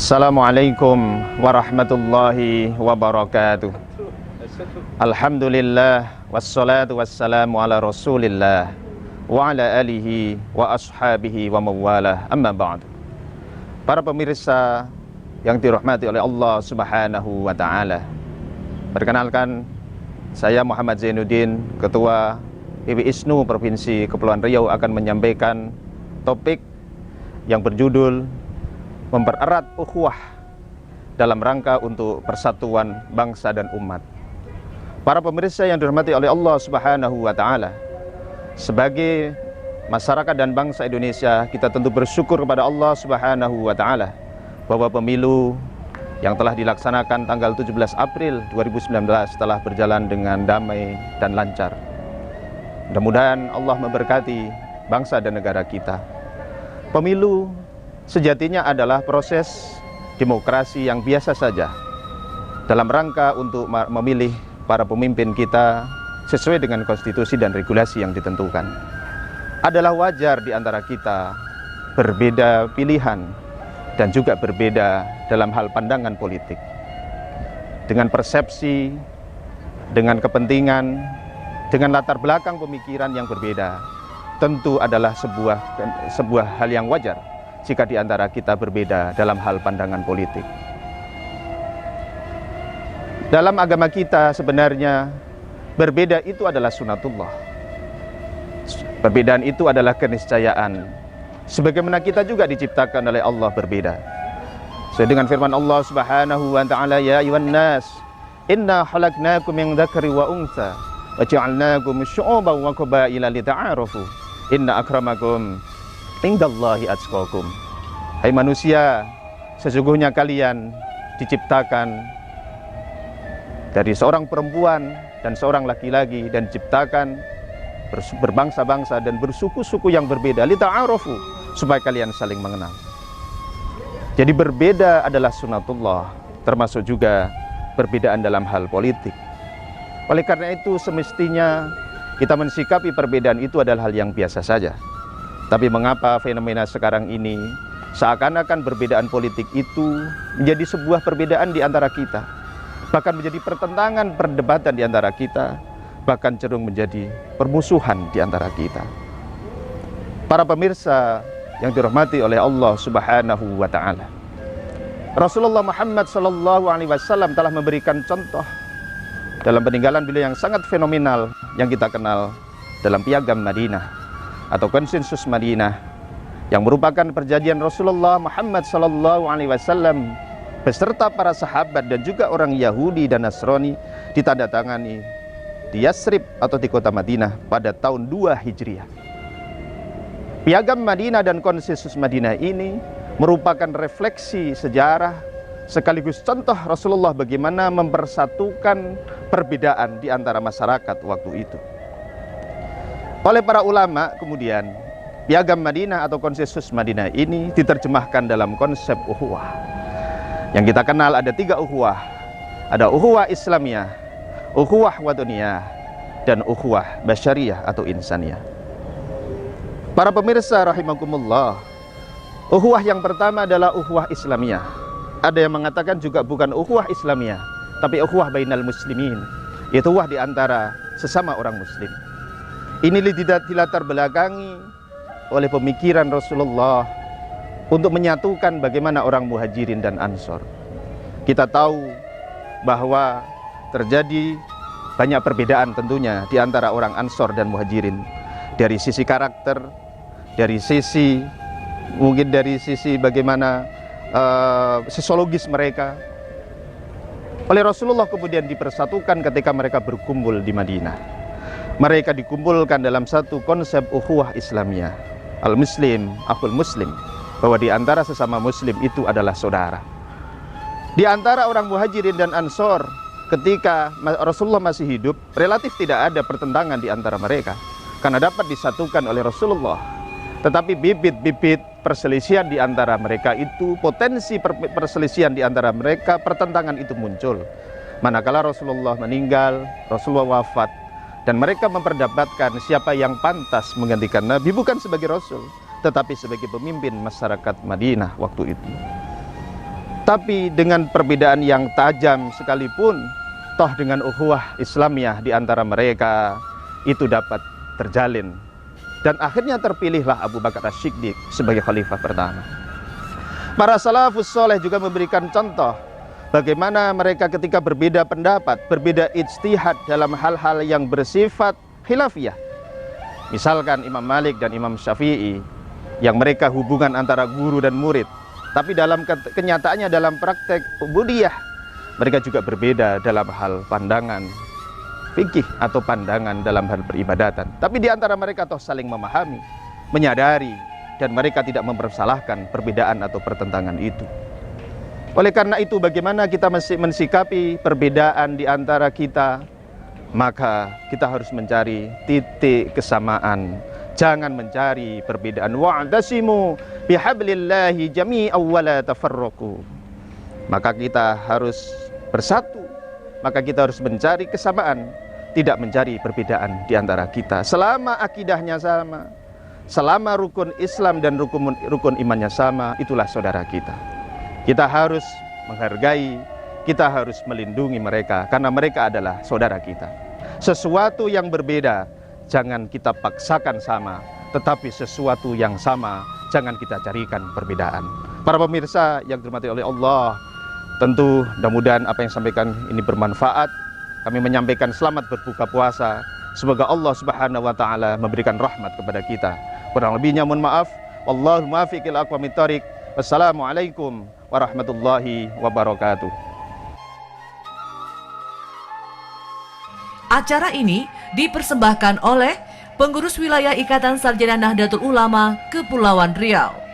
Assalamualaikum warahmatullahi wabarakatuh. Alhamdulillah wassalatu wassalamu ala rasulillah wa ala alihi wa ashabihi wa mawalah, amma ba'd. Para pemirsa yang dirahmati oleh Allah subhanahu wa ta'ala, perkenalkan, saya Muhammad Zainuddin, Ketua IWISNU Provinsi Kepulauan Riau, akan menyampaikan topik yang berjudul mempererat ukhuwah dalam rangka untuk persatuan bangsa dan umat. Para pemirsa yang dirahmati oleh Allah subhanahu wa ta'ala, sebagai masyarakat dan bangsa Indonesia, kita tentu bersyukur kepada Allah subhanahu wa ta'ala bahwa pemilu yang telah dilaksanakan tanggal 17 April 2019 telah berjalan dengan damai dan lancar. Mudah-mudahan Allah memberkati bangsa dan negara kita. Pemilu sejatinya adalah proses demokrasi yang biasa saja dalam rangka untuk memilih para pemimpin kita sesuai dengan konstitusi dan regulasi yang ditentukan. Adalah wajar di antara kita berbeda pilihan dan juga berbeda dalam hal pandangan politik, dengan persepsi, dengan kepentingan, dengan latar belakang pemikiran yang berbeda. Tentu adalah sebuah hal yang wajar jika di antara kita berbeda dalam hal pandangan politik. Dalam agama kita sebenarnya berbeda itu adalah sunatullah. Perbedaan itu adalah keniscayaan. Sebagaimana kita juga diciptakan oleh Allah berbeda. Sesuai dengan firman Allah subhanahu wa ta'ala, ya ayyuhan nas, inna khalaqnakum min dzakari wa untha wa ja'alnakum syu'uban wa qabaila lita'arafu inna akramakum indallahi atqakum. Hai manusia, sesungguhnya kalian diciptakan dari seorang perempuan dan seorang laki-laki, dan diciptakan berbangsa-bangsa dan bersuku-suku yang berbeda, lita'arafu, supaya kalian saling mengenal. Jadi berbeda adalah sunatullah, termasuk juga perbedaan dalam hal politik. Oleh karena itu semestinya kita mensikapi perbedaan itu adalah hal yang biasa saja. Tapi mengapa fenomena sekarang ini seakan-akan perbedaan politik itu menjadi sebuah perbedaan di antara kita, bahkan menjadi pertentangan, perdebatan di antara kita, bahkan cenderung menjadi permusuhan di antara kita. Para pemirsa yang dirahmati oleh Allah subhanahu wa ta'ala, Rasulullah Muhammad SAW telah memberikan contoh dalam peninggalan beliau yang sangat fenomenal yang kita kenal dalam Piagam Madinah atau Konsensus Madinah, yang merupakan perjanjian Rasulullah Muhammad SAW beserta para sahabat dan juga orang Yahudi dan Nasrani ditandatangani di Yasrib atau di kota Madinah pada tahun 2 Hijriah. Piagam Madinah dan Konsensus Madinah ini merupakan refleksi sejarah sekaligus contoh Rasulullah bagaimana mempersatukan perbedaan di antara masyarakat waktu itu. Oleh para ulama kemudian Piagam Madinah atau Konsensus Madinah ini diterjemahkan dalam konsep ukhuwah. Yang kita kenal ada 3 ukhuwah. Ada ukhuwah Islamiyah, ukhuwah watoniyah, dan ukhuwah basyariyah atau insaniyah. Para pemirsa rahimakumullah, ukhuwah yang pertama adalah ukhuwah Islamiyah. Ada yang mengatakan juga bukan ukhuwah Islamiyah, tapi ukhuwah bainal muslimin, yaitu ukhuwah di antara sesama orang muslim. Ini dilatar belakangi oleh pemikiran Rasulullah untuk menyatukan bagaimana orang muhajirin dan ansor. Kita tahu bahwa terjadi banyak perbedaan tentunya di antara orang ansor dan muhajirin, dari sisi karakter, dari sisi mungkin dari sisi bagaimana sosiologis mereka. Oleh Rasulullah kemudian dipersatukan ketika mereka berkumpul di Madinah. Mereka dikumpulkan dalam satu konsep ukhuwah Islamiyah, al-muslim akhul muslim, bahwa di antara sesama muslim itu adalah saudara. Di antara orang muhajirin dan ansor ketika Rasulullah masih hidup, relatif tidak ada pertentangan di antara mereka karena dapat disatukan oleh Rasulullah. Tetapi bibit-bibit perselisihan di antara mereka itu, potensi perselisihan di antara mereka, pertentangan itu muncul manakala Rasulullah meninggal, Rasulullah wafat, dan mereka memperdebatkan siapa yang pantas menggantikan Nabi, bukan sebagai Rasul tetapi sebagai pemimpin masyarakat Madinah waktu itu. Tapi dengan perbedaan yang tajam sekalipun, toh dengan ukhuwah Islamiyah di antara mereka itu dapat terjalin. Dan akhirnya terpilihlah Abu Bakar As-Siddiq sebagai khalifah pertama. Para salafus soleh juga memberikan contoh bagaimana mereka ketika berbeda pendapat, berbeda ijtihad dalam hal-hal yang bersifat khilafiyah. Misalkan Imam Malik dan Imam Syafi'i, yang mereka hubungan antara guru dan murid, tapi dalam kenyataannya dalam praktek ubudiyah mereka juga berbeda dalam hal pandangan fikih atau pandangan dalam hal peribadatan. Tapi di antara mereka toh saling memahami, menyadari, dan mereka tidak mempersalahkan perbedaan atau pertentangan itu. Oleh karena itu, bagaimana kita mensikapi perbedaan di antara kita? Maka kita harus mencari titik kesamaan. Jangan mencari perbedaan. Wa'tasimu bihablillahi jami'an wa la tafarraqu. Maka kita harus bersatu. Maka kita harus mencari kesamaan, tidak mencari perbedaan di antara kita. Selama akidahnya sama, selama rukun Islam dan rukun imannya sama, itulah saudara kita. Kita harus menghargai, kita harus melindungi mereka, karena mereka adalah saudara kita. Sesuatu yang berbeda jangan kita paksakan sama, tetapi sesuatu yang sama jangan kita carikan perbedaan. Para pemirsa yang dirahmati oleh Allah, tentu mudah-mudahan apa yang sampaikan ini bermanfaat. Kami menyampaikan selamat berbuka puasa. Semoga Allah Subhanahu wa taala memberikan rahmat kepada kita. Kurang lebihnya mohon maaf. Wallahu muwaffiq ila aqwamit thoriq. Wassalamualaikum warahmatullahi wabarakatuh. Acara ini dipersembahkan oleh Pengurus Wilayah Ikatan Sarjana Nahdlatul Ulama Kepulauan Riau.